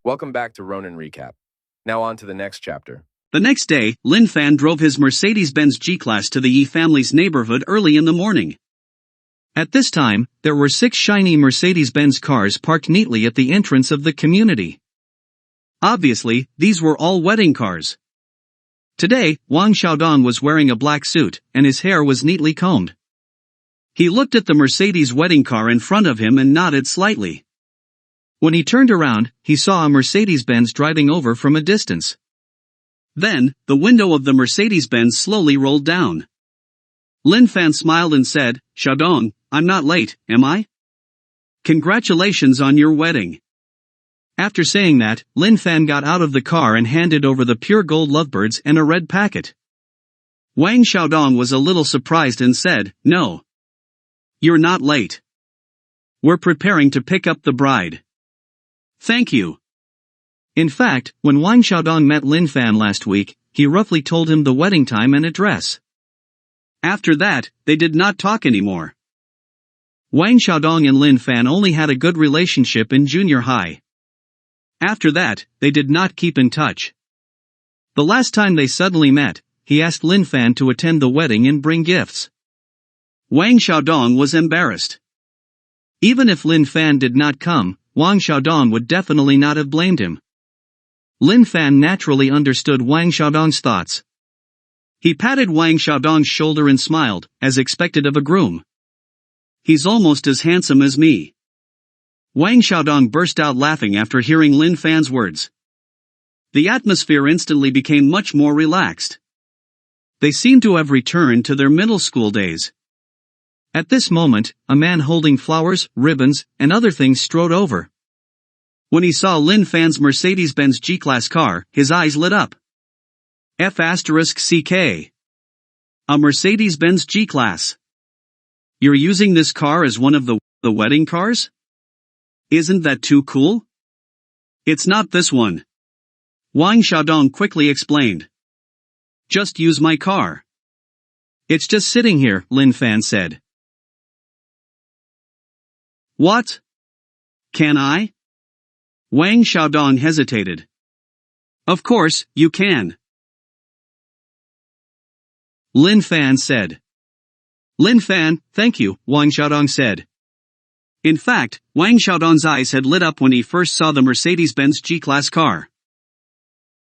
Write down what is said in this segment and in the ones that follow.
Welcome back to Ronin Recap. Now on to the next chapter. The next day, Lin Fan drove his Mercedes-Benz G-Class to the Yi family's neighborhood early in the morning. At this time, there were 6 shiny Mercedes-Benz cars parked neatly at the entrance of the community. Obviously, these were all wedding cars. Today, Wang Xiaodong was wearing a black suit, and his hair was neatly combed. He looked at the Mercedes wedding car in front of him and nodded slightly. When he turned around, he saw a Mercedes-Benz driving over from a distance. Then, the window of the Mercedes-Benz slowly rolled down. Lin Fan smiled and said, "Xiaodong, I'm not late, am I? Congratulations on your wedding." After saying that, Lin Fan got out of the car and handed over the pure gold lovebirds and a red packet. Wang Xiaodong was a little surprised and said, "No. You're not late. We're preparing to pick up the bride." "Thank you." In fact, when Wang Xiaodong met Lin Fan last week, he roughly told him the wedding time and address. After that, they did not talk anymore. Wang Xiaodong and Lin Fan only had a good relationship in junior high. After that, they did not keep in touch. The last time they suddenly met, he asked Lin Fan to attend the wedding and bring gifts. Wang Xiaodong was embarrassed. Even if Lin Fan did not come, Wang Xiaodong would definitely not have blamed him. Lin Fan naturally understood Wang Xiaodong's thoughts. He patted Wang Xiaodong's shoulder and smiled, as expected of a groom. "He's almost as handsome as me." Wang Xiaodong burst out laughing after hearing Lin Fan's words. The atmosphere instantly became much more relaxed. They seemed to have returned to their middle school days. At this moment, a man holding flowers, ribbons, and other things strode over. When he saw Lin Fan's Mercedes-Benz G-Class car, his eyes lit up. F***CK. A Mercedes-Benz G-Class. You're using this car as one of the wedding cars? Isn't that too cool? It's not this one. Wang Xiaodong quickly explained. Just use my car. It's just sitting here, Lin Fan said. What? Can I? Wang Xiaodong hesitated. Of course, you can. Lin Fan said. Lin Fan, thank you, Wang Xiaodong said. In fact, Wang Xiaodong's eyes had lit up when he first saw the Mercedes-Benz G-Class car.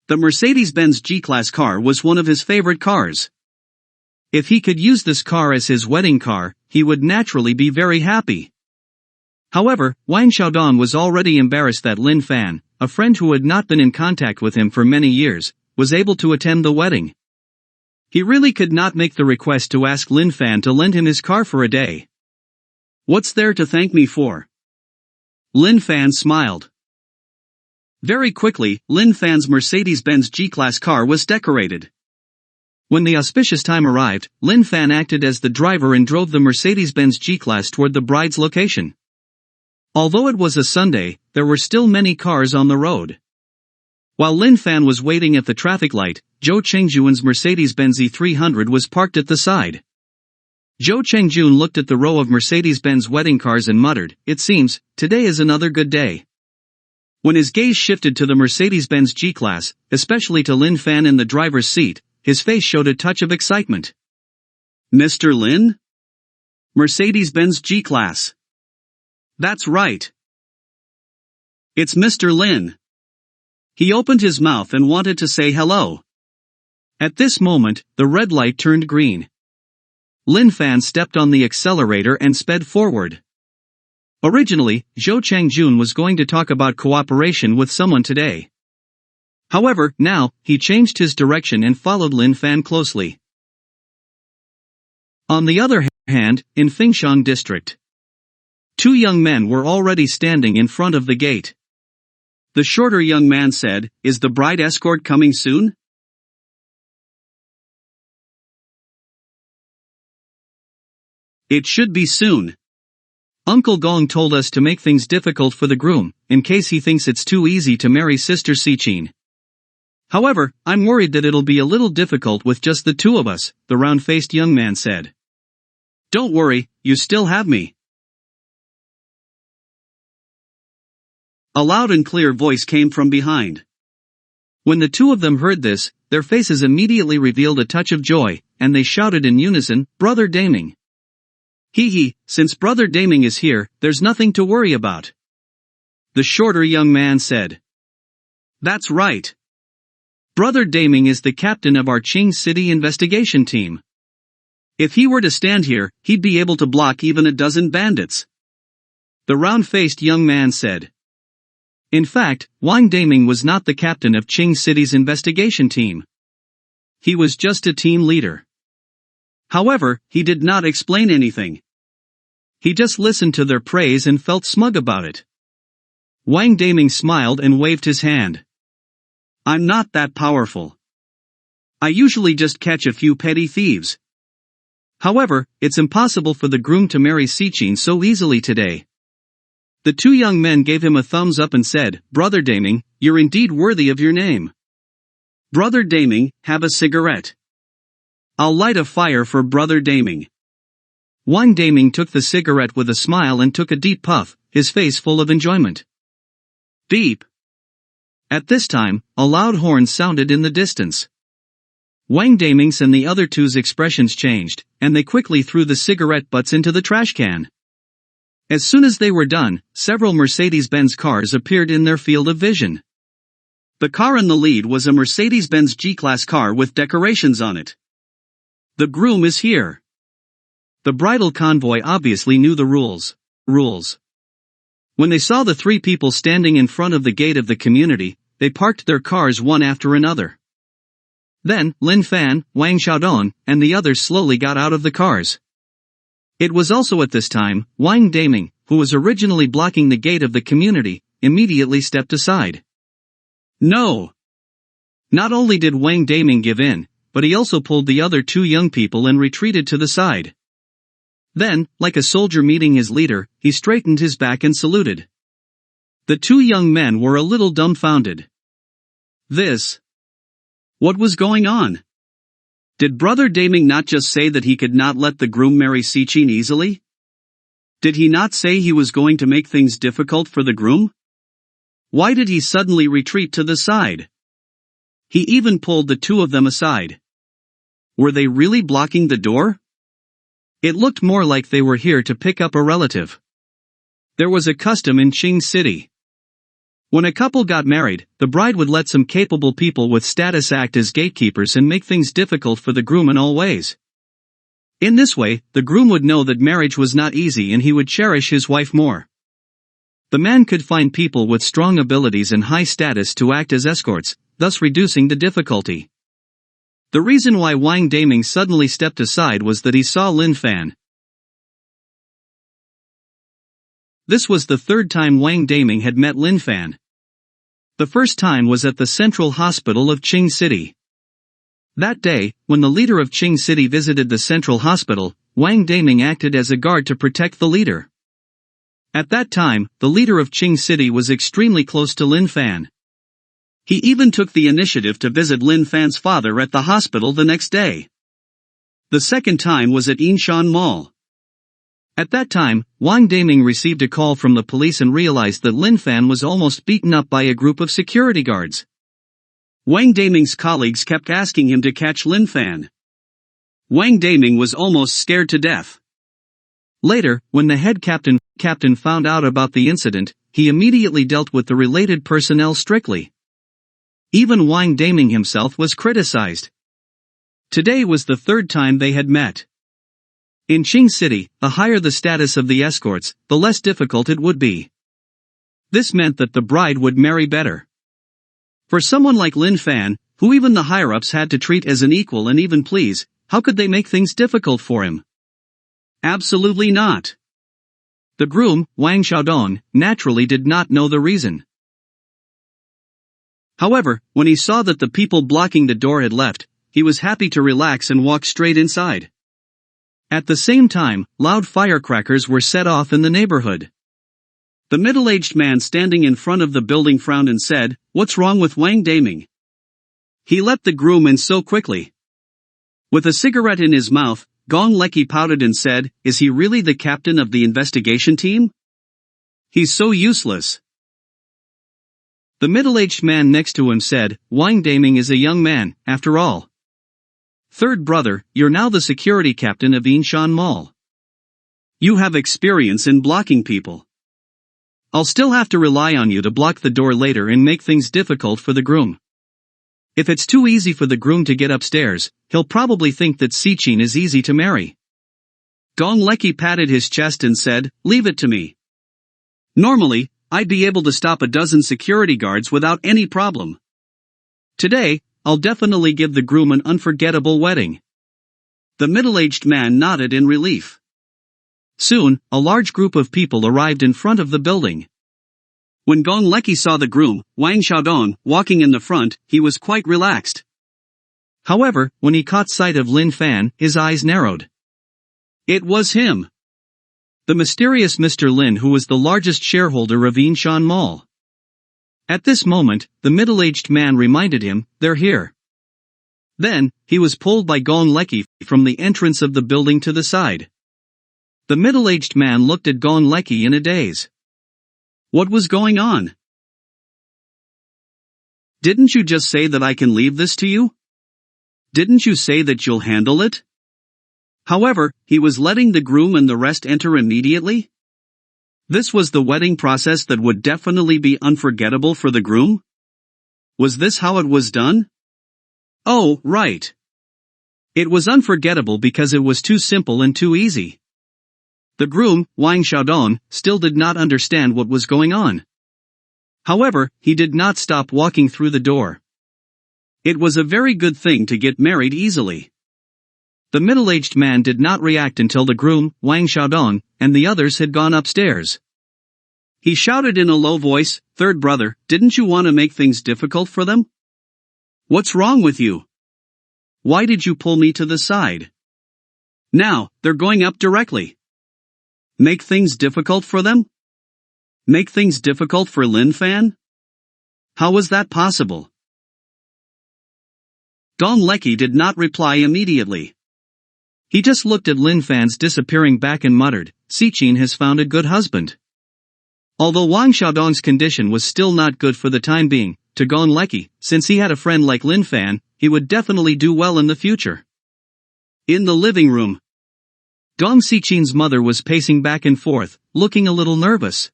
The Mercedes-Benz G-Class car was one of his favorite cars. If he could use this car as his wedding car, he would naturally be very happy. However, Wang Xiaodong was already embarrassed that Lin Fan, a friend who had not been in contact with him for many years, was able to attend the wedding. He really could not make the request to ask Lin Fan to lend him his car for a day. What's there to thank me for? Lin Fan smiled. Very quickly, Lin Fan's Mercedes-Benz G-Class car was decorated. When the auspicious time arrived, Lin Fan acted as the driver and drove the Mercedes-Benz G-Class toward the bride's location. Although it was a Sunday, there were still many cars on the road. While Lin Fan was waiting at the traffic light, Zhou Chengjuan's Mercedes-Benz E300 was parked at the side. Zhou Chengjun looked at the row of Mercedes-Benz wedding cars and muttered, "It seems, today is another good day." When his gaze shifted to the Mercedes-Benz G-Class, especially to Lin Fan in the driver's seat, his face showed a touch of excitement. Mr. Lin? Mercedes-Benz G-Class. That's right. It's Mr. Lin. He opened his mouth and wanted to say hello. At this moment, the red light turned green. Lin Fan stepped on the accelerator and sped forward. Originally, Zhou Chengjun was going to talk about cooperation with someone today. However, now, he changed his direction and followed Lin Fan closely. On the other hand, in Fengxiang district, 2 young men were already standing in front of the gate. The shorter young man said, "Is the bride escort coming soon?" It should be soon. Uncle Gong told us to make things difficult for the groom, in case he thinks it's too easy to marry Sister Sichin. However, I'm worried that it'll be a little difficult with just the 2 of us, the round-faced young man said. Don't worry, you still have me. A loud and clear voice came from behind. When the two of them heard this, their faces immediately revealed a touch of joy, and they shouted in unison, "Brother Daming! Hee, since Brother Daming is here, there's nothing to worry about." The shorter young man said. "That's right. Brother Daming is the captain of our Qing City investigation team. If he were to stand here, he'd be able to block even a dozen bandits." The round-faced young man said. In fact, Wang Daming was not the captain of Qing City's investigation team. He was just a team leader. However, he did not explain anything. He just listened to their praise and felt smug about it. Wang Daming smiled and waved his hand. "I'm not that powerful. I usually just catch a few petty thieves. However, it's impossible for the groom to marry Sichin so easily today." The two young men gave him a thumbs up and said, "Brother Daming, you're indeed worthy of your name. Brother Daming, have a cigarette. I'll light a fire for Brother Daming." Wang Daming took the cigarette with a smile and took a deep puff, his face full of enjoyment. Beep. At this time, a loud horn sounded in the distance. Wang Daming's and the other two's expressions changed, and they quickly threw the cigarette butts into the trash can. As soon as they were done, several Mercedes-Benz cars appeared in their field of vision. The car in the lead was a Mercedes-Benz G-Class car with decorations on it. The groom is here. The bridal convoy obviously knew the rules. When they saw the three people standing in front of the gate of the community, they parked their cars one after another. Then, Lin Fan, Wang Xiaodong, and the others slowly got out of the cars. It was also at this time, Wang Daming, who was originally blocking the gate of the community, immediately stepped aside. No! Not only did Wang Daming give in, but he also pulled the other two young people and retreated to the side. Then, like a soldier meeting his leader, he straightened his back and saluted. The two young men were a little dumbfounded. What was going on? Did Brother Daming not just say that he could not let the groom marry Sichin easily? Did he not say he was going to make things difficult for the groom? Why did he suddenly retreat to the side? He even pulled the two of them aside. Were they really blocking the door? It looked more like they were here to pick up a relative. There was a custom in Qing City. When a couple got married, the bride would let some capable people with status act as gatekeepers and make things difficult for the groom in all ways. In this way, the groom would know that marriage was not easy and he would cherish his wife more. The man could find people with strong abilities and high status to act as escorts, thus reducing the difficulty. The reason why Wang Daming suddenly stepped aside was that he saw Lin Fan. This was the third time Wang Daming had met Lin Fan. The first time was at the Central Hospital of Qing City. That day, when the leader of Qing City visited the Central Hospital, Wang Daming acted as a guard to protect the leader. At that time, the leader of Qing City was extremely close to Lin Fan. He even took the initiative to visit Lin Fan's father at the hospital the next day. The second time was at Yinshan Mall. At that time, Wang Daming received a call from the police and realized that Lin Fan was almost beaten up by a group of security guards. Wang Daming's colleagues kept asking him to catch Lin Fan. Wang Daming was almost scared to death. Later, when the head captain found out about the incident, he immediately dealt with the related personnel strictly. Even Wang Daming himself was criticized. Today was the third time they had met. In Qing City, the higher the status of the escorts, the less difficult it would be. This meant that the bride would marry better. For someone like Lin Fan, who even the higher-ups had to treat as an equal and even please, how could they make things difficult for him? Absolutely not. The groom, Wang Xiaodong, naturally did not know the reason. However, when he saw that the people blocking the door had left, he was happy to relax and walk straight inside. At the same time, loud firecrackers were set off in the neighborhood. The middle-aged man standing in front of the building frowned and said, "What's wrong with Wang Daming? He let the groom in so quickly." With a cigarette in his mouth, Gong Leki pouted and said, "Is he really the captain of the investigation team? He's so useless." The middle-aged man next to him said, "Wine Daming is a young man, after all. Third brother, you're now the security captain of Inshan Mall. You have experience in blocking people. I'll still have to rely on you to block the door later and make things difficult for the groom. If it's too easy for the groom to get upstairs, he'll probably think that Sichin is easy to marry." Gong Leki patted his chest and said, "Leave it to me. Normally, I'd be able to stop a dozen security guards without any problem. Today, I'll definitely give the groom an unforgettable wedding." The middle-aged man nodded in relief. Soon, a large group of people arrived in front of the building. When Gong Leki saw the groom, Wang Xiaodong, walking in the front, he was quite relaxed. However, when he caught sight of Lin Fan, his eyes narrowed. It was him. The mysterious Mr. Lin, who was the largest shareholder of Inshan Mall. At this moment, the middle-aged man reminded him, "They're here." Then, he was pulled by Gong Leki from the entrance of the building to the side. The middle-aged man looked at Gong Leki in a daze. What was going on? "Didn't you just say that I can leave this to you? Didn't you say that you'll handle it?" However, he was letting the groom and the rest enter immediately. This was the wedding process that would definitely be unforgettable for the groom? Was this how it was done? Oh, right. It was unforgettable because it was too simple and too easy. The groom, Wang Xiaodong, still did not understand what was going on. However, he did not stop walking through the door. It was a very good thing to get married easily. The middle-aged man did not react until the groom, Wang Xiaodong, and the others had gone upstairs. He shouted in a low voice, "Third brother, didn't you want to make things difficult for them? What's wrong with you? Why did you pull me to the side? Now, they're going up directly. Make things difficult for them? Make things difficult for Lin Fan? How was that possible?" Gong Leki did not reply immediately. He just looked at Lin Fan's disappearing back and muttered, "Sichin has found a good husband." Although Wang Xiaodong's condition was still not good for the time being, to Gong Leki, since he had a friend like Lin Fan, he would definitely do well in the future. In the living room, Gong Sichin's mother was pacing back and forth, looking a little nervous.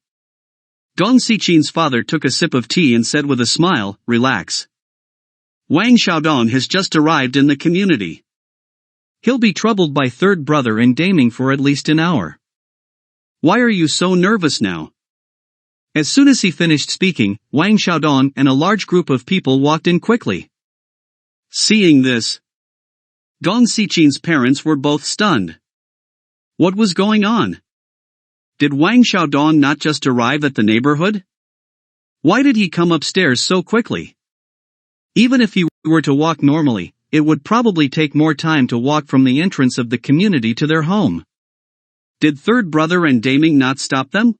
Gong Sichin's father took a sip of tea and said with a smile, "Relax. Wang Xiaodong has just arrived in the community. He'll be troubled by third brother and Daming for at least an hour. Why are you so nervous now?" As soon as he finished speaking, Wang Xiaodong and a large group of people walked in quickly. Seeing this, Gong Sichin's parents were both stunned. What was going on? Did Wang Xiaodong not just arrive at the neighborhood? Why did he come upstairs so quickly? Even if he were to walk normally, it would probably take more time to walk from the entrance of the community to their home. Did third brother and Daming not stop them?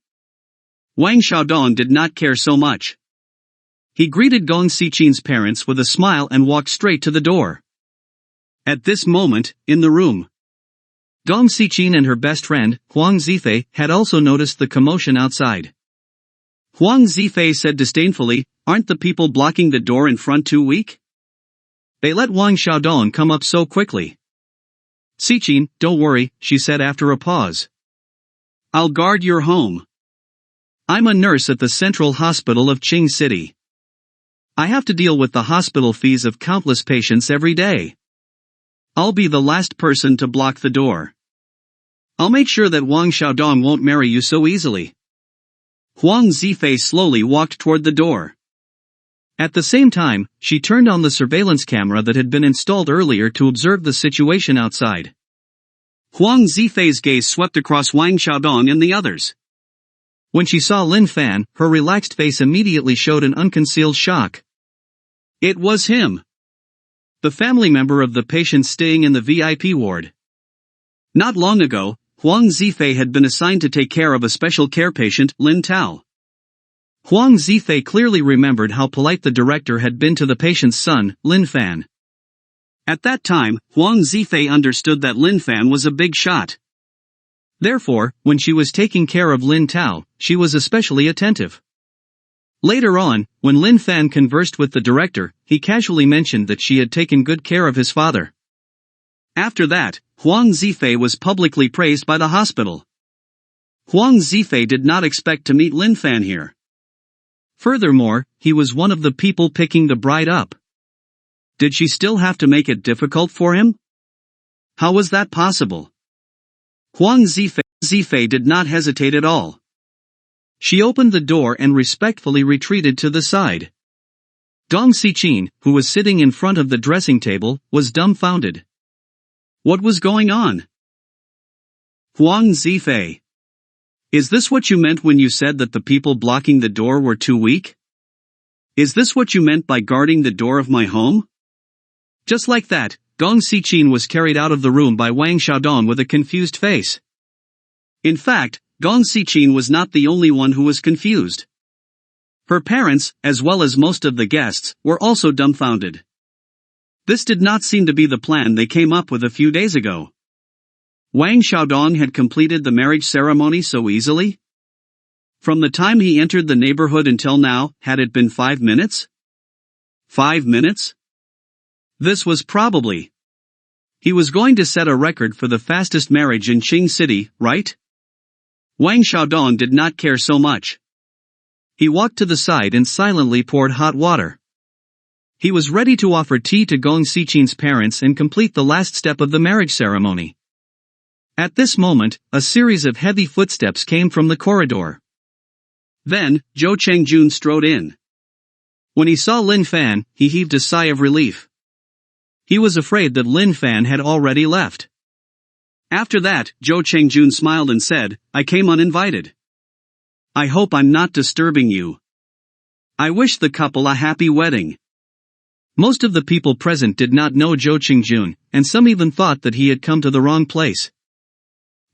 Wang Xiaodong did not care so much. He greeted Gong Sichin's parents with a smile and walked straight to the door. At this moment, in the room, Gong Sichin and her best friend, Huang Zifei, had also noticed the commotion outside. Huang Zifei said disdainfully, "Aren't the people blocking the door in front too weak? They let Wang Xiaodong come up so quickly." "Sichin, don't worry," she said after a pause. "I'll guard your home. I'm a nurse at the Central Hospital of Qing City. I have to deal with the hospital fees of countless patients every day. I'll be the last person to block the door. I'll make sure that Wang Xiaodong won't marry you so easily." Huang Zifei slowly walked toward the door. At the same time, she turned on the surveillance camera that had been installed earlier to observe the situation outside. Huang Zifei's gaze swept across Wang Xiaodong and the others. When she saw Lin Fan, her relaxed face immediately showed an unconcealed shock. It was him. The family member of the patient staying in the VIP ward. Not long ago, Huang Zifei had been assigned to take care of a special care patient, Lin Tao. Huang Zifei clearly remembered how polite the director had been to the patient's son, Lin Fan. At that time, Huang Zifei understood that Lin Fan was a big shot. Therefore, when she was taking care of Lin Tao, she was especially attentive. Later on, when Lin Fan conversed with the director, he casually mentioned that she had taken good care of his father. After that, Huang Zifei was publicly praised by the hospital. Huang Zifei did not expect to meet Lin Fan here. Furthermore, he was one of the people picking the bride up. Did she still have to make it difficult for him? How was that possible? Huang Zifei did not hesitate at all. She opened the door and respectfully retreated to the side. Dong Xichin, who was sitting in front of the dressing table, was dumbfounded. What was going on? Huang Zifei. Is this what you meant when you said that the people blocking the door were too weak? Is this what you meant by guarding the door of my home? Just like that, Dong Xichin was carried out of the room by Wang Xiaodong with a confused face. In fact, Dong Xichin was not the only one who was confused. Her parents, as well as most of the guests, were also dumbfounded. This did not seem to be the plan they came up with a few days ago. Wang Xiaodong had completed the marriage ceremony so easily? From the time he entered the neighborhood until now, had it been 5 minutes? 5 minutes? This was probably. He was going to set a record for the fastest marriage in Qing City, right? Wang Xiaodong did not care so much. He walked to the side and silently poured hot water. He was ready to offer tea to Gong Xichin's parents and complete the last step of the marriage ceremony. At this moment, a series of heavy footsteps came from the corridor. Then, Zhou Chengjun strode in. When he saw Lin Fan, he heaved a sigh of relief. He was afraid that Lin Fan had already left. After that, Zhou Chengjun smiled and said, I came uninvited. I hope I'm not disturbing you. I wish the couple a happy wedding. Most of the people present did not know Zhou Chengjun, and some even thought that he had come to the wrong place.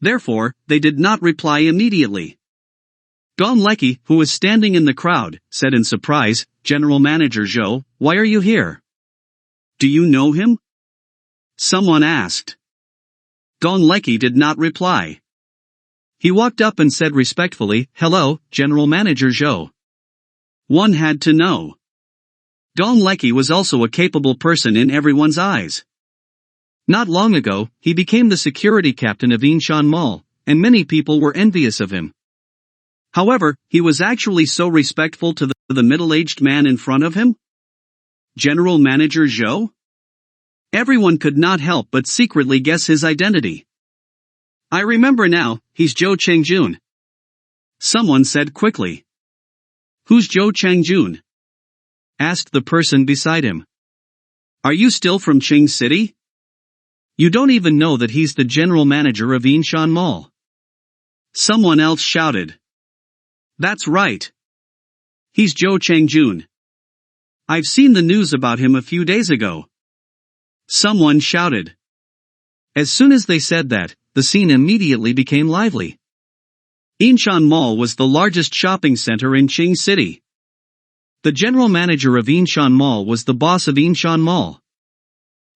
Therefore, they did not reply immediately. Gong Leki, who was standing in the crowd, said in surprise, General Manager Zhou, why are you here? Do you know him? Someone asked. Gong Leki did not reply. He walked up and said respectfully, hello, General Manager Zhou. One had to know. Gong Leki was also a capable person in everyone's eyes. Not long ago, he became the security captain of Yinshan Mall, and many people were envious of him. However, he was actually so respectful to the middle-aged man in front of him? General Manager Zhou? Everyone could not help but secretly guess his identity. I remember now, he's Zhou Chengjun. Someone said quickly. Who's Zhou Chengjun? Asked the person beside him. Are you still from Qing City? You don't even know that he's the general manager of Yinshan Mall. Someone else shouted. That's right. He's Zhou Chengjun. I've seen the news about him a few days ago. Someone shouted. As soon as they said that, the scene immediately became lively. Yinshan Mall was the largest shopping center in Qing City. The general manager of Yinshan Mall was the boss of Yinshan Mall.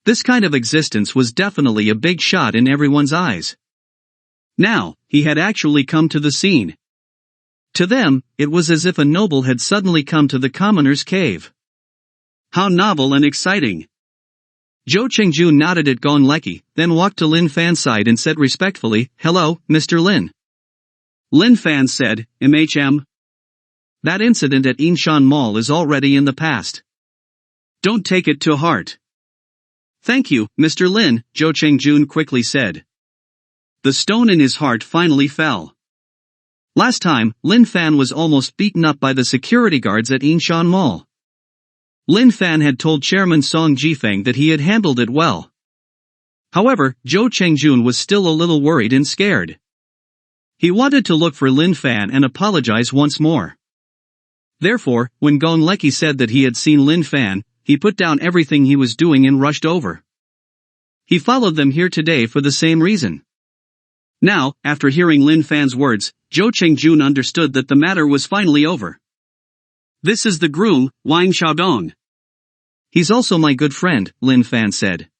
This kind of existence was definitely a big shot in everyone's eyes. Now, he had actually come to the scene. To them, it was as if a noble had suddenly come to the commoner's cave. How novel and exciting! Zhou Chengjun nodded at Gong Leki, then walked to Lin Fan's side and said respectfully, hello, Mr. Lin. Lin Fan said, That incident at Yinshan Mall is already in the past. Don't take it to heart. Thank you, Mr. Lin, Zhou Chengjun quickly said. The stone in his heart finally fell. Last time, Lin Fan was almost beaten up by the security guards at Yinshan Mall. Lin Fan had told Chairman Song Jifeng that he had handled it well. However, Zhou Chengjun was still a little worried and scared. He wanted to look for Lin Fan and apologize once more. Therefore, when Gong Leki said that he had seen Lin Fan, he put down everything he was doing and rushed over. He followed them here today for the same reason. Now, after hearing Lin Fan's words, Zhou Chengjun understood that the matter was finally over. This is the groom, Wang Xiaodong. He's also my good friend, Lin Fan said.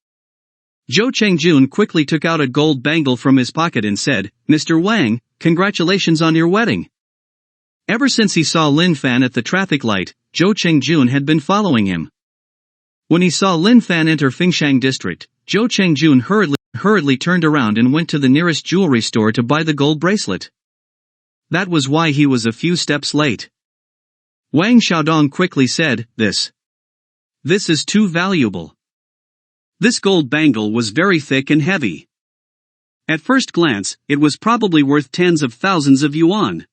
Zhou Chengjun quickly took out a gold bangle from his pocket and said, Mr. Wang, congratulations on your wedding. Ever since he saw Lin Fan at the traffic light, Zhou Chengjun had been following him. When he saw Lin Fan enter Fengshang district, Zhou Chengjun hurriedly turned around and went to the nearest jewelry store to buy the gold bracelet. That was why he was a few steps late. Wang Xiaodong quickly said, This is too valuable. This gold bangle was very thick and heavy. At first glance, it was probably worth tens of thousands of yuan.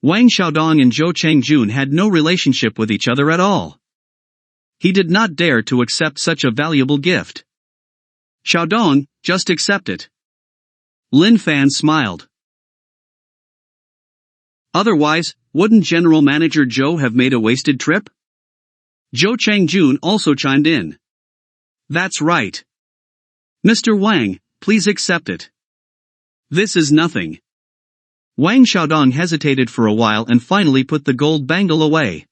Wang Xiaodong and Zhou Chengjun had no relationship with each other at all. He did not dare to accept such a valuable gift. Xiaodong, just accept it. Lin Fan smiled. Otherwise, wouldn't General Manager Zhou have made a wasted trip? Zhou Chengjun also chimed in. That's right. Mr. Wang, please accept it. This is nothing. Wang Xiaodong hesitated for a while and finally put the gold bangle away.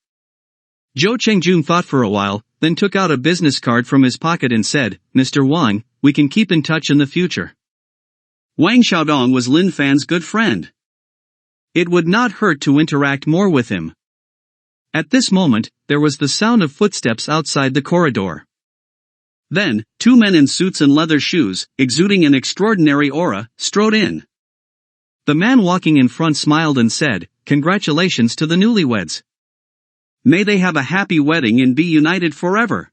Zhou Chengjun thought for a while, then took out a business card from his pocket and said, Mr. Wang, we can keep in touch in the future. Wang Xiaodong was Lin Fan's good friend. It would not hurt to interact more with him. At this moment, there was the sound of footsteps outside the corridor. Then, two men in suits and leather shoes, exuding an extraordinary aura, strode in. The man walking in front smiled and said, Congratulations to the newlyweds. May they have a happy wedding and be united forever.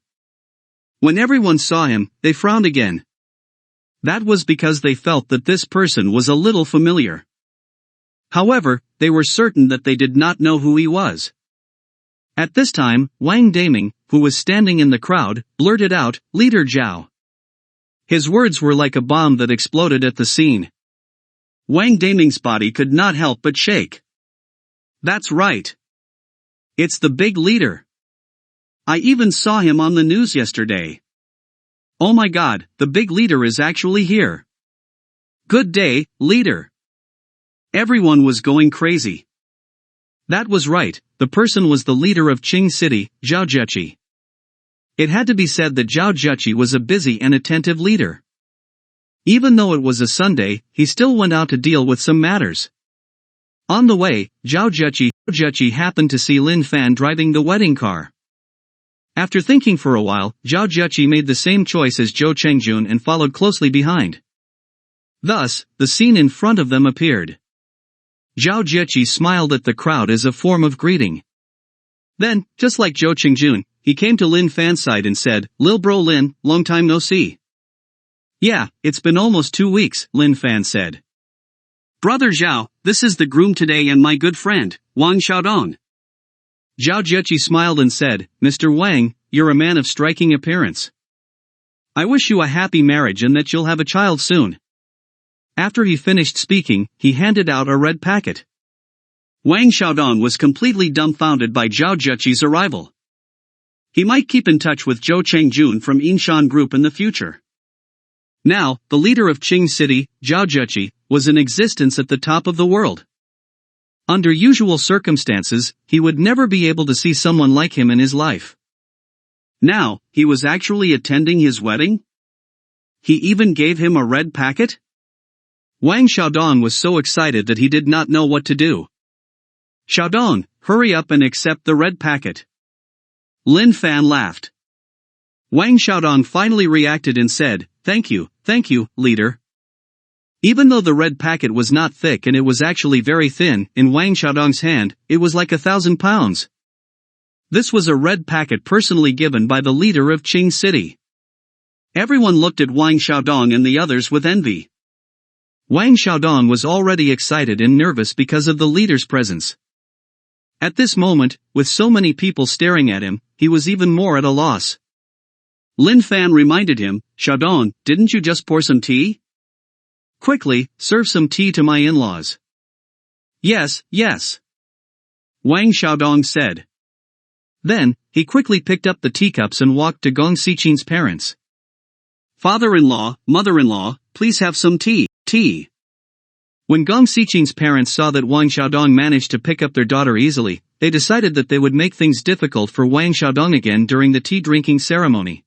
When everyone saw him, they frowned again. That was because they felt that this person was a little familiar. However, they were certain that they did not know who he was. At this time, Wang Daming, who was standing in the crowd, blurted out, Leader Zhao. His words were like a bomb that exploded at the scene. Wang Daming's body could not help but shake. That's right. It's the big leader. I even saw him on the news yesterday. Oh my god, the big leader is actually here. Good day, leader. Everyone was going crazy. That was right, the person was the leader of Qing City, Zhao Zheqi. It had to be said that Zhao Zheqi was a busy and attentive leader. Even though it was a Sunday, he still went out to deal with some matters. On the way, Zhao Zheqi happened to see Lin Fan driving the wedding car. After thinking for a while, Zhao Zheqi made the same choice as Zhou Chengjun and followed closely behind. Thus, the scene in front of them appeared. Zhao Zheqi smiled at the crowd as a form of greeting. Then, just like Zhou Chengjun, he came to Lin Fan's side and said, Lil bro Lin, long time no see. Yeah, it's been almost 2 weeks, Lin Fan said. Brother Zhao, this is the groom today and my good friend, Wang Xiaodong. Zhao Zheqi smiled and said, Mr. Wang, you're a man of striking appearance. I wish you a happy marriage and that you'll have a child soon. After he finished speaking, he handed out a red packet. Wang Xiaodong was completely dumbfounded by Zhao Zheqi's arrival. He might keep in touch with Zhou Chengjun from Yinshan Group in the future. Now, the leader of Qing City, Zhao Zheqi, was in existence at the top of the world. Under usual circumstances, he would never be able to see someone like him in his life. Now, he was actually attending his wedding? He even gave him a red packet? Wang Xiaodong was so excited that he did not know what to do. Xiaodong, hurry up and accept the red packet. Lin Fan laughed. Wang Xiaodong finally reacted and said, thank you, leader. Even though the red packet was not thick and it was actually very thin, in Wang Xiaodong's hand, it was like 1,000 pounds. This was a red packet personally given by the leader of Qing City. Everyone looked at Wang Xiaodong and the others with envy. Wang Xiaodong was already excited and nervous because of the leader's presence. At this moment, with so many people staring at him, he was even more at a loss. Lin Fan reminded him, Xiaodong, didn't you just pour some tea? Quickly, serve some tea to my in-laws. Yes. Wang Xiaodong said. Then, he quickly picked up the teacups and walked to Gong Xichin's parents. Father-in-law, mother-in-law, please have some tea. When Gong Xichin's parents saw that Wang Xiaodong managed to pick up their daughter easily, they decided that they would make things difficult for Wang Xiaodong again during the tea-drinking ceremony.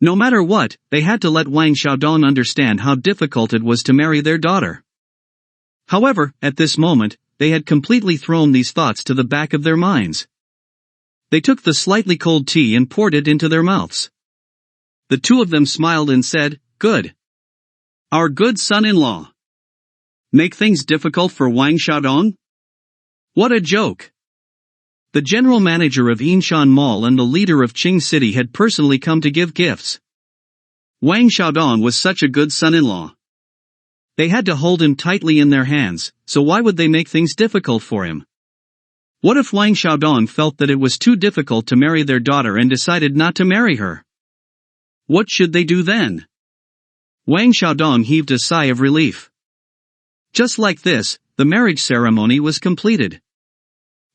No matter what, they had to let Wang Xiaodong understand how difficult it was to marry their daughter. However, at this moment, they had completely thrown these thoughts to the back of their minds. They took the slightly cold tea and poured it into their mouths. The two of them smiled and said, "Good. Our good son-in-law. Make things difficult for Wang Xiaodong? What a joke." The general manager of Yinshan Mall and the leader of Qing City had personally come to give gifts. Wang Xiaodong was such a good son-in-law. They had to hold him tightly in their hands, so why would they make things difficult for him? What if Wang Xiaodong felt that it was too difficult to marry their daughter and decided not to marry her? What should they do then? Wang Xiaodong heaved a sigh of relief. Just like this, the marriage ceremony was completed.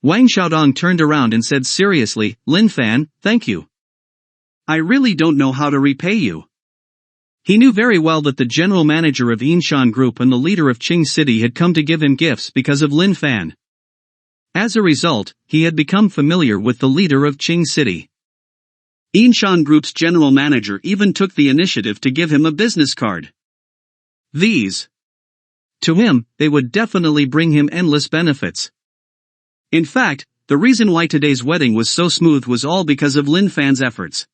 Wang Xiaodong turned around and said seriously, "Lin Fan, thank you. I really don't know how to repay you." He knew very well that the general manager of Yinshan Group and the leader of Qing City had come to give him gifts because of Lin Fan. As a result, he had become familiar with the leader of Qing City. Yinshan Group's general manager even took the initiative to give him a business card. These. To him, they would definitely bring him endless benefits. In fact, the reason why today's wedding was so smooth was all because of Lin Fan's efforts.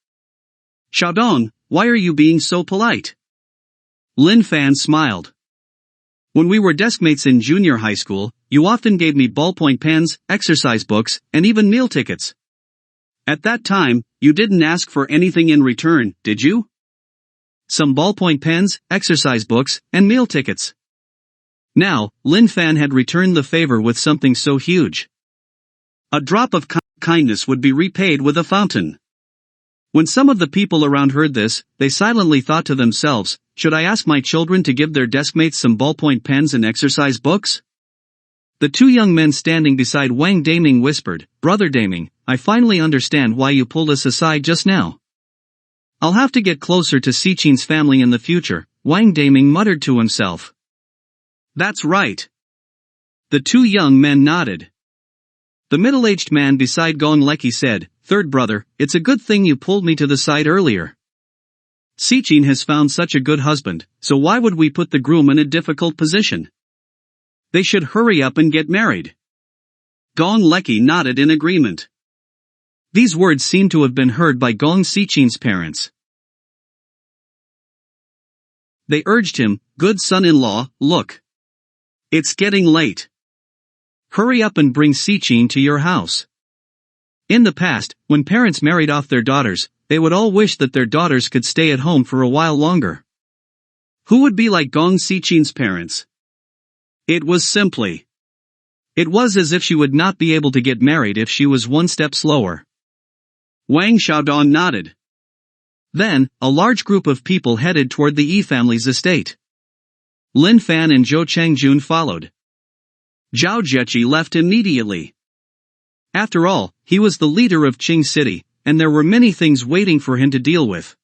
"Xiaodong, why are you being so polite?" Lin Fan smiled. "When we were deskmates in junior high school, you often gave me ballpoint pens, exercise books, and even meal tickets. At that time, you didn't ask for anything in return, did you?" Some ballpoint pens, exercise books, and meal tickets. Now, Lin Fan had returned the favor with something so huge. A drop of kindness would be repaid with a fountain. When some of the people around heard this, they silently thought to themselves, "Should I ask my children to give their deskmates some ballpoint pens and exercise books?" The two young men standing beside Wang Daming whispered, "Brother Daming, I finally understand why you pulled us aside just now. I'll have to get closer to Sichin's family in the future," Wang Daming muttered to himself. "That's right." The two young men nodded. The middle-aged man beside Gong Leki said, "Third brother, it's a good thing you pulled me to the side earlier. Sichin has found such a good husband, so why would we put the groom in a difficult position? They should hurry up and get married." Gong Leki nodded in agreement. These words seemed to have been heard by Gong Sichin's parents. They urged him, "Good son-in-law, look. It's getting late. Hurry up and bring Sichin to your house." In the past, when parents married off their daughters, they would all wish that their daughters could stay at home for a while longer. Who would be like Gong Sichin's parents? It was as if she would not be able to get married if she was one step slower. Wang Xiaodong nodded. Then, a large group of people headed toward the Yi family's estate. Lin Fan and Zhou Changjun followed. Zhao Zheqi left immediately. After all, he was the leader of Qing City, and there were many things waiting for him to deal with.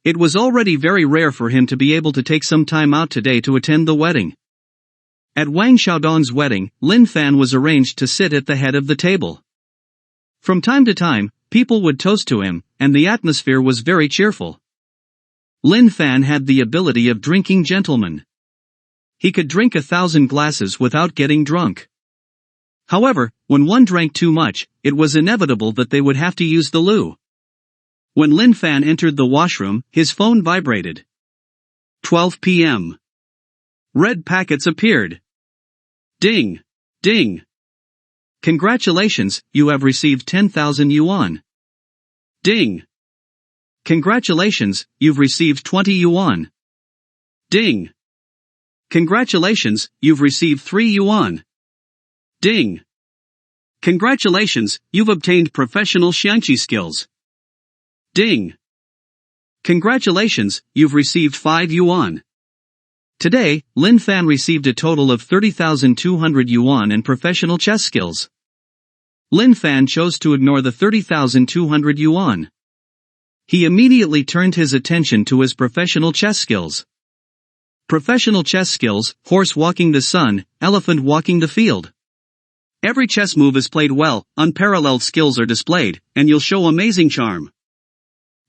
It was already very rare for him to be able to take some time out today to attend the wedding. At Wang Xiaodong's wedding, Lin Fan was arranged to sit at the head of the table. From time to time, people would toast to him, and the atmosphere was very cheerful. Lin Fan had the ability of drinking gentlemen. He could drink 1,000 glasses without getting drunk. However, when one drank too much, it was inevitable that they would have to use the loo. When Lin Fan entered the washroom, his phone vibrated. 12 p.m. Red packets appeared. Ding! Ding! Congratulations, you have received 10,000 yuan. Ding! Congratulations, you've received 20 yuan. Ding! Congratulations, you've received 3 yuan. Ding! Congratulations, you've obtained professional xiangqi skills. Ding! Congratulations, you've received 5 yuan. Today, Lin Fan received a total of 30,200 yuan in professional chess skills. Lin Fan chose to ignore the 30,200 yuan. He immediately turned his attention to his professional chess skills. Professional chess skills: horse walking the sun, elephant walking the field. Every chess move is played well, unparalleled skills are displayed, and you'll show amazing charm.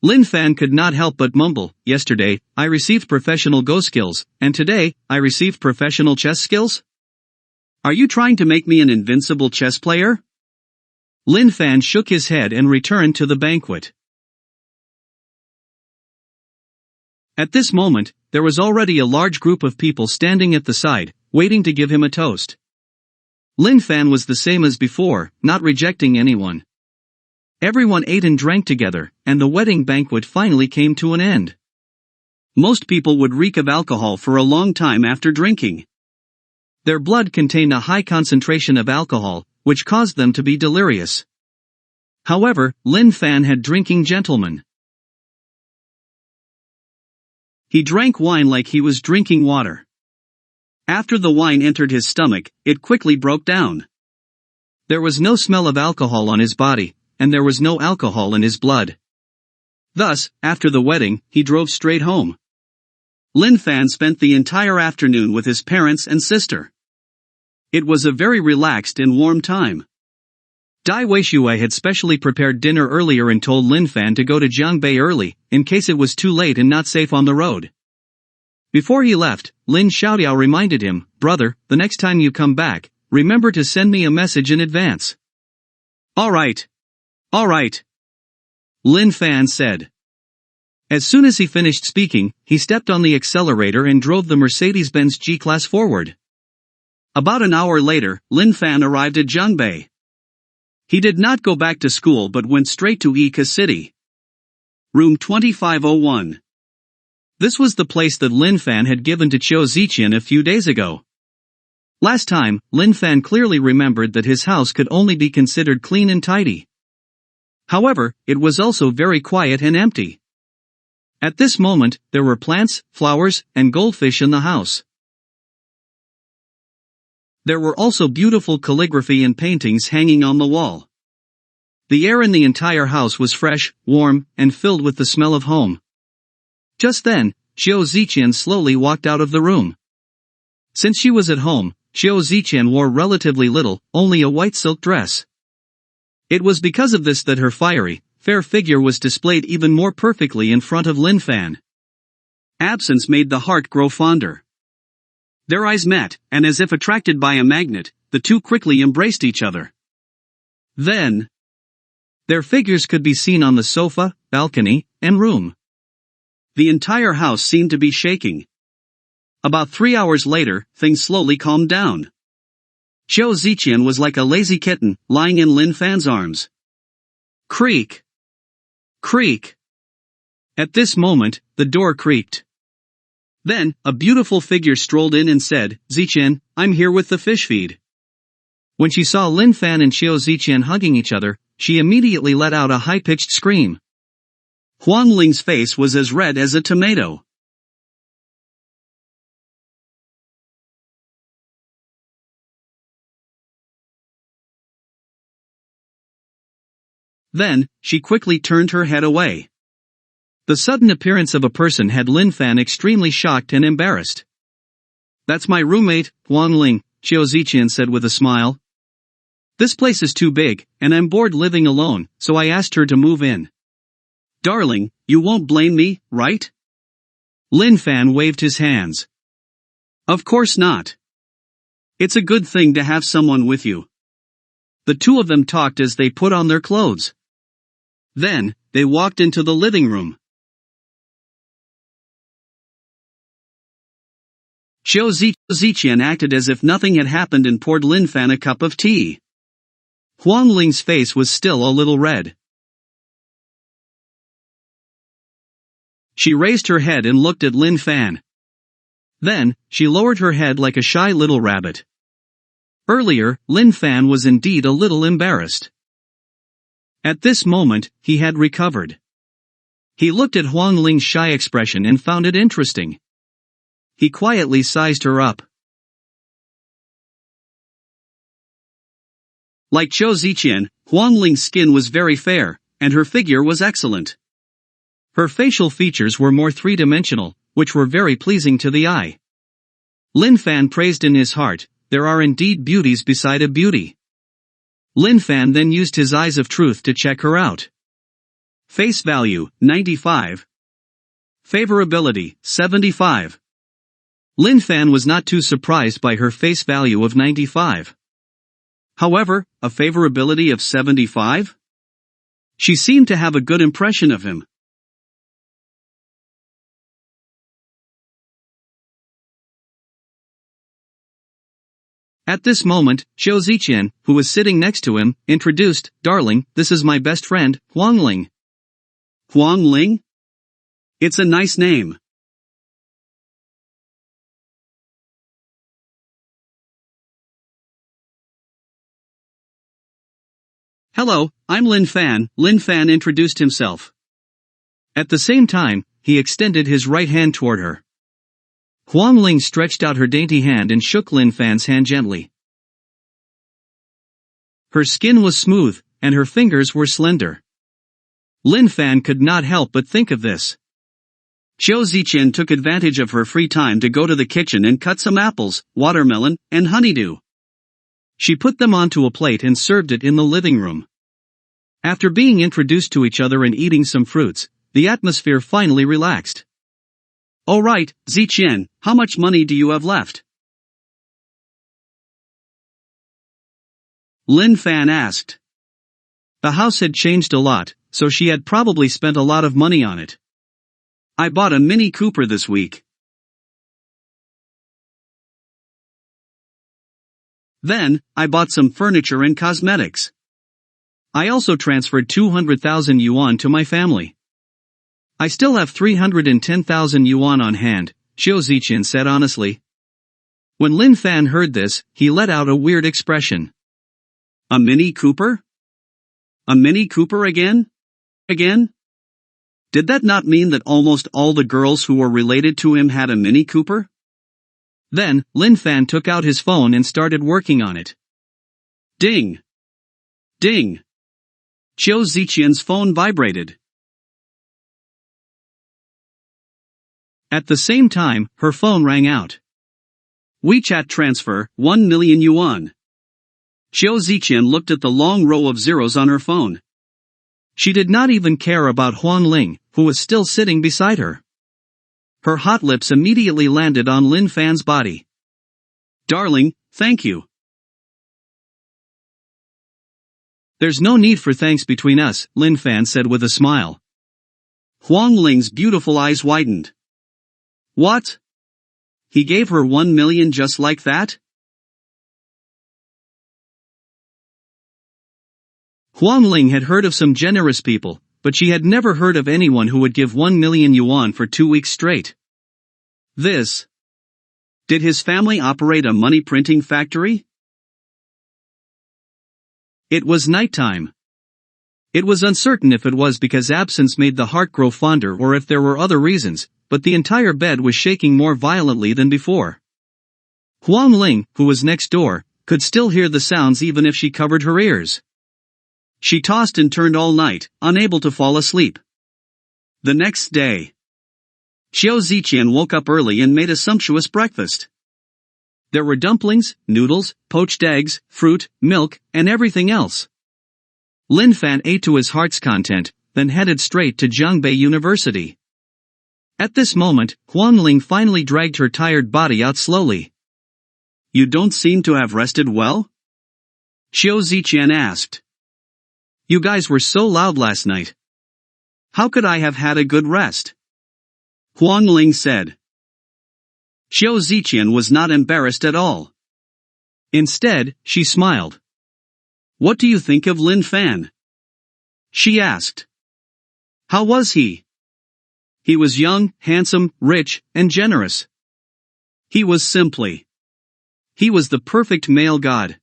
Lin Fan could not help but mumble, "Yesterday, I received professional Go skills, and today, I received professional chess skills?" Are you trying to make me an invincible chess player? Lin Fan shook his head and returned to the banquet. At this moment, there was already a large group of people standing at the side, waiting to give him a toast. Lin Fan was the same as before, not rejecting anyone. Everyone ate and drank together, and the wedding banquet finally came to an end. Most people would reek of alcohol for a long time after drinking. Their blood contained a high concentration of alcohol, which caused them to be delirious. However, Lin Fan had drinking gentleman. He drank wine like he was drinking water. After the wine entered his stomach, it quickly broke down. There was no smell of alcohol on his body, and there was no alcohol in his blood. Thus, after the wedding, he drove straight home. Lin Fan spent the entire afternoon with his parents and sister. It was a very relaxed and warm time. Dai Weishui had specially prepared dinner earlier and told Lin Fan to go to Jiangbei early, in case it was too late and not safe on the road. Before he left, Lin Xiaodiao reminded him, "Brother, the next time you come back, remember to send me a message in advance." Alright. Lin Fan said. As soon as he finished speaking, he stepped on the accelerator and drove the Mercedes-Benz G-Class forward. About an hour later, Lin Fan arrived at Jiangbei. He did not go back to school but went straight to Ika City. Room 2501. This was the place that Lin Fan had given to Qiu Ziqian a few days ago. Last time, Lin Fan clearly remembered that his house could only be considered clean and tidy. However, it was also very quiet and empty. At this moment, there were plants, flowers, and goldfish in the house. There were also beautiful calligraphy and paintings hanging on the wall. The air in the entire house was fresh, warm, and filled with the smell of home. Just then, Qiu Ziqian slowly walked out of the room. Since she was at home, Qiu Ziqian wore relatively little, only a white silk dress. It was because of this that her fiery, fair figure was displayed even more perfectly in front of Lin Fan. Absence made the heart grow fonder. Their eyes met, and as if attracted by a magnet, the two quickly embraced each other. Then, their figures could be seen on the sofa, balcony, and room. The entire house seemed to be shaking. About 3 hours later, things slowly calmed down. Qiu Ziqian was like a lazy kitten, lying in Lin Fan's arms. Creak! Creak! At this moment, the door creaked. Then, a beautiful figure strolled in and said, "Ziqian, I'm here with the fish feed." When she saw Lin Fan and Qiu Ziqian hugging each other, she immediately let out a high-pitched scream. Huang Ling's face was as red as a tomato. Then, she quickly turned her head away. The sudden appearance of a person had Lin Fan extremely shocked and embarrassed. "That's my roommate, Huang Ling," Qiu Ziqian said with a smile. "This place is too big, and I'm bored living alone, so I asked her to move in." "Darling, you won't blame me, right?" Lin Fan waved his hands. "Of course not. It's a good thing to have someone with you." The two of them talked as they put on their clothes. Then, they walked into the living room. Qiu Ziqian acted as if nothing had happened and poured Lin Fan a cup of tea. Huang Ling's face was still a little red. She raised her head and looked at Lin Fan. Then, she lowered her head like a shy little rabbit. Earlier, Lin Fan was indeed a little embarrassed. At this moment, he had recovered. He looked at Huang Ling's shy expression and found it interesting. He quietly sized her up. Like Qiu Ziqian, Huang Ling's skin was very fair, and her figure was excellent. Her facial features were more three-dimensional, which were very pleasing to the eye. Lin Fan praised in his heart, "There are indeed beauties beside a beauty." Lin Fan then used his eyes of truth to check her out. Face value, 95. Favorability, 75. Lin Fan was not too surprised by her face value of 95. However, a favorability of 75? She seemed to have a good impression of him. At this moment, Xiao Ziqian, who was sitting next to him, introduced, "Darling, this is my best friend, Huang Ling." Huang Ling? It's a nice name. Hello, I'm Lin Fan. Lin Fan introduced himself. At the same time, he extended his right hand toward her. Huang Ling stretched out her dainty hand and shook Lin Fan's hand gently. Her skin was smooth, and her fingers were slender. Lin Fan could not help but think of this. Xiao Ziqian took advantage of her free time to go to the kitchen and cut some apples, watermelon, and honeydew. She put them onto a plate and served it in the living room. After being introduced to each other and eating some fruits, the atmosphere finally relaxed. "All right, Ziqian, how much money do you have left?" Lin Fan asked. The house had changed a lot, so she had probably spent a lot of money on it. "I bought a Mini Cooper this week. Then, I bought some furniture and cosmetics. I also transferred 200,000 yuan to my family. I still have 310,000 yuan on hand," Xiao Ziqian said honestly. When Lin Fan heard this, he let out a weird expression. "A Mini Cooper? A Mini Cooper again? Again? Did that not mean that almost all the girls who were related to him had a Mini Cooper?" Then, Lin Fan took out his phone and started working on it. Ding! Ding! Xiao Ziqian's phone vibrated. At the same time, her phone rang out. WeChat transfer, 1 million yuan. Xiao Ziqian looked at the long row of zeros on her phone. She did not even care about Huang Ling, who was still sitting beside her. Her hot lips immediately landed on Lin Fan's body. "Darling, thank you." "There's no need for thanks between us," Lin Fan said with a smile. Huang Ling's beautiful eyes widened. What? He gave her 1 million just like that? Huang Ling had heard of some generous people, but she had never heard of anyone who would give 1 million yuan for 2 weeks straight. This. Did his family operate a money printing factory? It was nighttime. It was uncertain if it was because absence made the heart grow fonder or if there were other reasons, but the entire bed was shaking more violently than before. Huang Ling, who was next door, could still hear the sounds even if she covered her ears. She tossed and turned all night, unable to fall asleep. The next day, Xiao Ziqian woke up early and made a sumptuous breakfast. There were dumplings, noodles, poached eggs, fruit, milk, and everything else. Lin Fan ate to his heart's content, then headed straight to Zhongbei University. At this moment, Huang Ling finally dragged her tired body out slowly. You don't seem to have rested well? Xiao Ziqian asked. You guys were so loud last night. How could I have had a good rest? Huang Ling said. Xiao Ziqian was not embarrassed at all. Instead, she smiled. What do you think of Lin Fan? She asked. How was he? He was young, handsome, rich, and generous. He was simply. He was the perfect male god.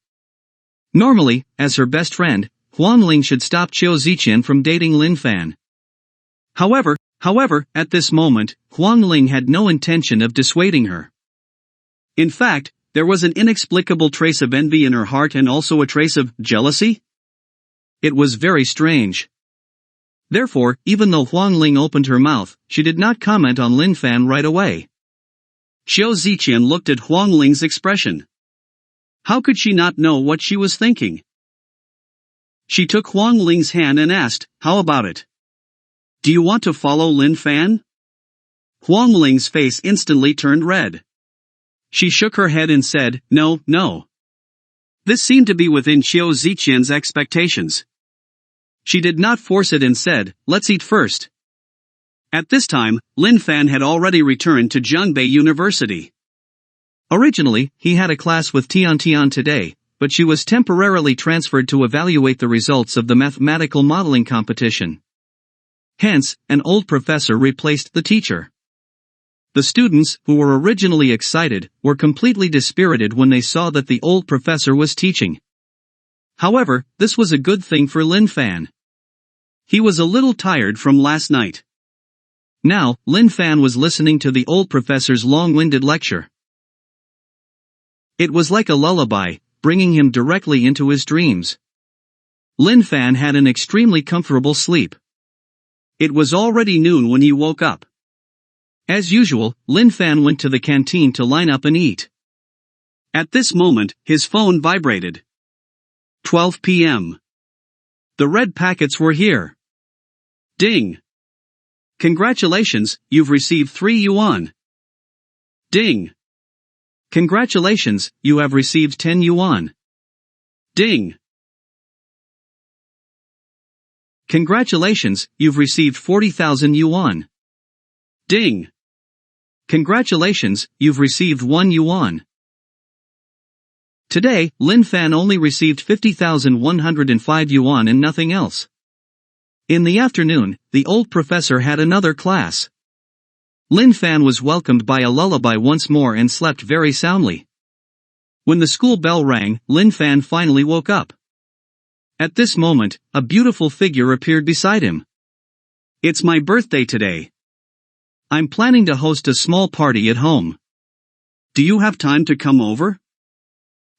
Normally, as her best friend, Huang Ling should stop Xiao Ziqian from dating Lin Fan. However, at this moment, Huang Ling had no intention of dissuading her. In fact, there was an inexplicable trace of envy in her heart and also a trace of jealousy. It was very strange. Therefore, even though Huang Ling opened her mouth, she did not comment on Lin Fan right away. Xiao Ziqian looked at Huang Ling's expression. How could she not know what she was thinking? She took Huang Ling's hand and asked, how about it? Do you want to follow Lin Fan? Huang Ling's face instantly turned red. She shook her head and said, "No, no." This seemed to be within Qiu Ziqian's expectations. She did not force it and said, "Let's eat first." At this time, Lin Fan had already returned to Zhongbei University. Originally, he had a class with Tian Tian today, but she was temporarily transferred to evaluate the results of the mathematical modeling competition. Hence, an old professor replaced the teacher. The students, who were originally excited, were completely dispirited when they saw that the old professor was teaching. However, this was a good thing for Lin Fan. He was a little tired from last night. Now, Lin Fan was listening to the old professor's long-winded lecture. It was like a lullaby, bringing him directly into his dreams. Lin Fan had an extremely comfortable sleep. It was already noon when he woke up. As usual, Lin Fan went to the canteen to line up and eat. At this moment, his phone vibrated. 12 p.m. The red packets were here. Ding. Congratulations, you've received 3 yuan. Ding. Congratulations, you have received 10 yuan. Ding. Congratulations, you've received 40,000 yuan. Ding. Congratulations, you've received 1 yuan. Today, Lin Fan only received 50,105 yuan and nothing else. In the afternoon, the old professor had another class. Lin Fan was welcomed by a lullaby once more and slept very soundly. When the school bell rang, Lin Fan finally woke up. At this moment, a beautiful figure appeared beside him. "It's my birthday today. I'm planning to host a small party at home. Do you have time to come over?"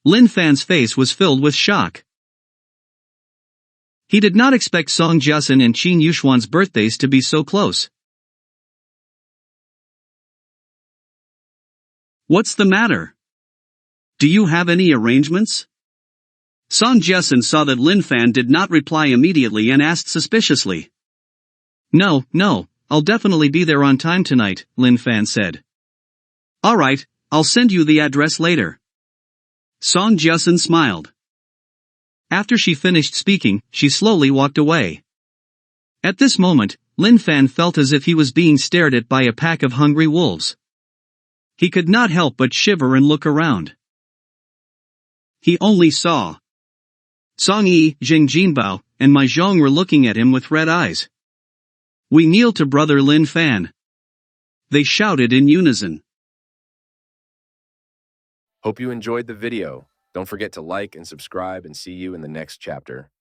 Lin Fan's face was filled with shock. He did not expect Song Jiasun and Qin Yushuan's birthdays to be so close. "What's the matter? Do you have any arrangements?" Song Jiasun saw that Lin Fan did not reply immediately and asked suspiciously. No, I'll definitely be there on time tonight," Lin Fan said. "Alright, I'll send you the address later." Song Jiasun smiled. After she finished speaking, she slowly walked away. At this moment, Lin Fan felt as if he was being stared at by a pack of hungry wolves. He could not help but shiver and look around. He only saw Song Yi, Jing Jinbao, and Mai Zhong were looking at him with red eyes. "We kneel to brother Lin Fan," they shouted in unison. Hope you enjoyed the video. Don't forget to like and subscribe and see you in the next chapter.